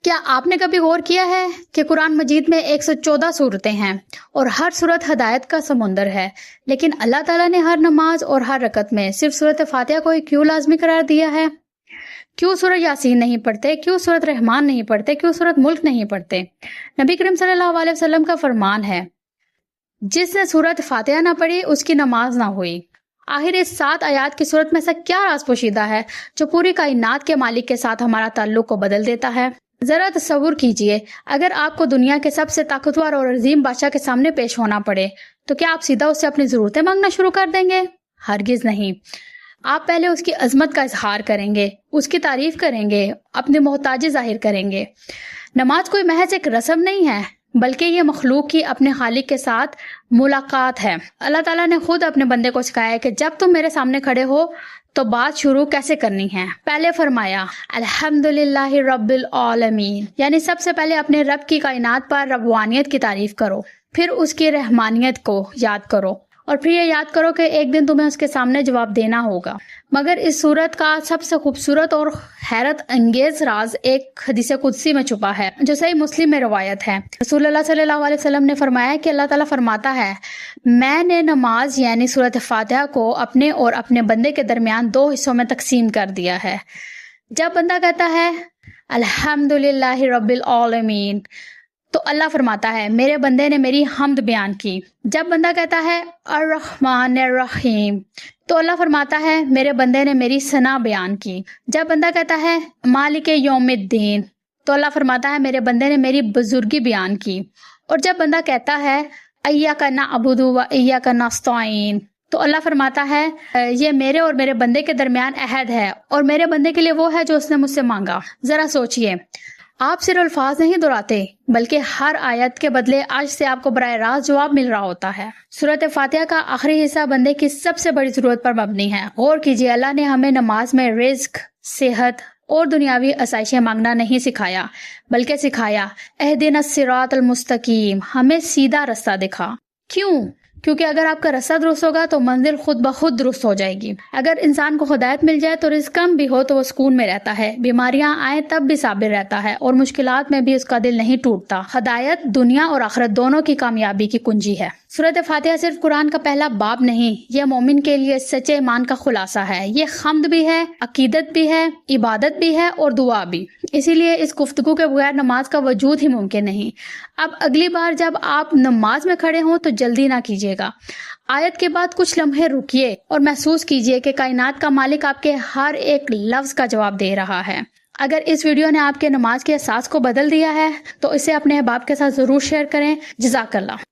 کیا آپ نے کبھی غور کیا ہے کہ قرآن مجید میں 114 صورتیں ہیں اور ہر صورت ہدایت کا سمندر ہے، لیکن اللہ تعالیٰ نے ہر نماز اور ہر رکعت میں صرف سورۃ فاتحہ کو ہی کیوں لازمی قرار دیا ہے؟ کیوں سورۃ یاسین نہیں پڑھتے؟ کیوں سورۃ رحمان نہیں پڑھتے؟ کیوں سورۃ ملک نہیں پڑھتے؟ نبی کریم صلی اللہ علیہ وسلم کا فرمان ہے، جس نے سورۃ فاتحہ نہ پڑھی اس کی نماز نہ ہوئی۔ آخر اس 7 آیات کی صورت میں سے کیا راز پوشیدہ ہے جو پوری کائنات کے مالک کے ساتھ ہمارا تعلق کو بدل دیتا ہے؟ ذرا تصور کیجئے، اگر آپ کو دنیا کے سب سے طاقتور اور عظیم بادشاہ کے سامنے پیش ہونا پڑے تو کیا آپ سیدھا اس سے اپنی ضرورتیں مانگنا شروع کر دیں گے؟ ہرگز نہیں۔ آپ پہلے اس کی عظمت کا اظہار کریں گے، اس کی تعریف کریں گے، اپنی محتاجی ظاہر کریں گے۔ نماز کوئی محض ایک رسم نہیں ہے، بلکہ یہ مخلوق کی اپنے خالق کے ساتھ ملاقات ہے۔ اللہ تعالیٰ نے خود اپنے بندے کو سکھایا ہے کہ جب تم میرے سامنے کھڑے ہو تو بات شروع کیسے کرنی ہے۔ پہلے فرمایا الحمدللہ رب العالمین، یعنی سب سے پہلے اپنے رب کی کائنات پر ربوانیت کی تعریف کرو، پھر اس کی رحمانیت کو یاد کرو، اور پھر یہ یاد کرو کہ ایک دن تمہیں اس کے سامنے جواب دینا ہوگا۔ مگر اس صورت کا سب سے خوبصورت اور حیرت انگیز راز ایک حدیث قدسی میں چھپا ہے جو صحیح مسلم میں روایت ہے۔ رسول اللہ صلی اللہ علیہ وسلم نے فرمایا کہ اللہ تعالیٰ فرماتا ہے، میں نے نماز یعنی سورۃ فاتحہ کو اپنے اور اپنے بندے کے درمیان 2 حصوں میں تقسیم کر دیا ہے۔ جب بندہ کہتا ہے الحمدللہ رب العالمین تو اللہ فرماتا ہے میرے بندے نے میری حمد بیان کی۔ جب بندہ کہتا ہے الرحمن الرحیم تو اللہ فرماتا ہے میرے بندے نے میری ثنا بیان کی۔ جب بندہ کہتا ہے مالک یوم الدین تو اللہ فرماتا ہے میرے بندے نے میری بزرگی بیان کی۔ اور جب بندہ کہتا ہے ایاک نعبد و ایاک نستعین تو اللہ فرماتا ہے یہ میرے اور میرے بندے کے درمیان عہد ہے اور میرے بندے کے لیے وہ ہے جو اس نے مجھ سے مانگا۔ ذرا سوچئے، آپ صرف الفاظ نہیں دہراتے بلکہ ہر آیت کے بدلے آج سے آپ کو براہ راست جواب مل رہا ہوتا ہے۔ سورۃ فاتحہ کا آخری حصہ بندے کی سب سے بڑی ضرورت پر مبنی ہے۔ غور کیجئے، اللہ نے ہمیں نماز میں رزق، صحت اور دنیاوی آسائشیں مانگنا نہیں سکھایا، بلکہ سکھایا اہدنا الصراط المستقیم، ہمیں سیدھا رستہ دکھا۔ کیوں؟ کیونکہ اگر آپ کا رستہ درست ہوگا تو منزل خود بخود درست ہو جائے گی۔ اگر انسان کو ہدایت مل جائے تو رزق کم بھی ہو تو وہ سکون میں رہتا ہے، بیماریاں آئیں تب بھی صابر رہتا ہے، اور مشکلات میں بھی اس کا دل نہیں ٹوٹتا۔ ہدایت دنیا اور آخرت دونوں کی کامیابی کی کنجی ہے۔ سورۃ فاتحہ صرف قرآن کا پہلا باب نہیں، یہ مومن کے لیے سچے ایمان کا خلاصہ ہے۔ یہ حمد بھی ہے، عقیدت بھی ہے، عبادت بھی ہے اور دعا بھی۔ اسی لیے اس گفتگو کے بغیر نماز کا وجود ہی ممکن نہیں۔ اب اگلی بار جب آپ نماز میں کھڑے ہوں تو جلدی نہ کیجیے گا۔ آیت کے بعد کچھ لمحے رکیے اور محسوس کیجیے کہ کائنات کا مالک آپ کے ہر ایک لفظ کا جواب دے رہا ہے۔ اگر اس ویڈیو نے آپ کے نماز کے احساس کو بدل دیا ہے تو اسے اپنے احباب کے ساتھ ضرور شیئر کریں۔ جزاک اللہ۔